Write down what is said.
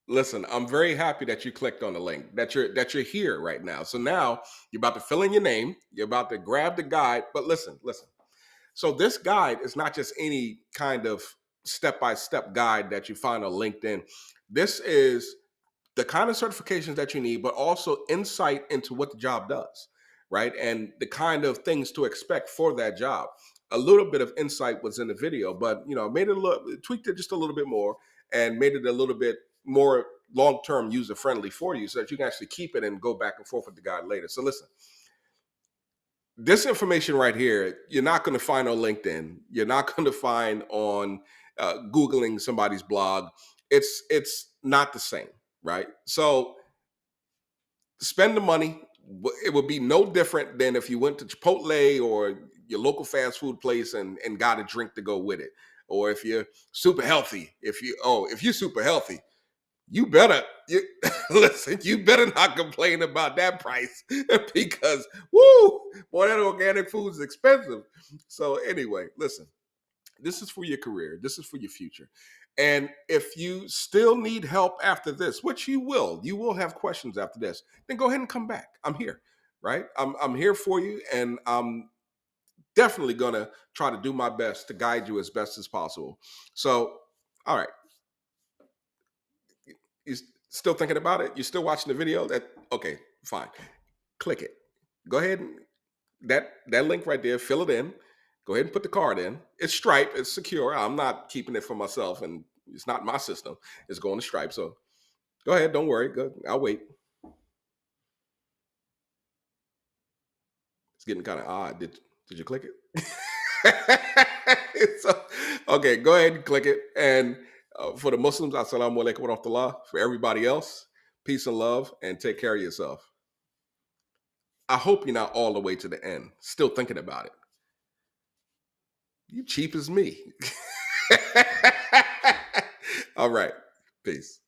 Listen, I'm very happy that you clicked on the link, that you're here right now. So now you're about to fill in your name, you're about to grab the guide. But listen. So this guide is not just any kind of step-by-step guide that you find on LinkedIn. This is the kind of certifications that you need, but also insight into what the job does, right? And the kind of things to expect for that job. A little bit of insight was in the video, but made it a little, tweaked it just a little bit more, and made it a little bit more long-term user friendly for you, so that you can actually keep it and go back and forth with the guide later. So listen, this information right here, you're not going to find on LinkedIn. You're not going to find on Googling somebody's blog. It's not the same, right? So spend the money. It would be no different than if you went to Chipotle or your local fast food place and got a drink to go with it. Or if you're super healthy, if you're super healthy, you better listen. You better not complain about that price because woo, boy, that organic food is expensive. So anyway, listen. This is for your career. This is for your future. And if you still need help after this, which you will have questions after this, then go ahead and come back. I'm here, right? I'm here for you, and I'm definitely gonna try to do my best to guide you as best as possible. So, all right, you still thinking about it? You still watching the video? That okay? Fine. Click it. Go ahead and that link right there. Fill it in. Go ahead and put the card in. It's Stripe. It's secure. I'm not keeping it for myself, and it's not my system. It's going to Stripe. So go ahead. Don't worry. Go. I'll wait. It's getting kind of odd. Did you click it? So, okay. Go ahead and click it. And for the Muslims, assalamu alaikum wa rahmatullah. For everybody else, peace and love, and take care of yourself. I hope you're not all the way to the end, still thinking about it. You cheap as me. All right. Peace.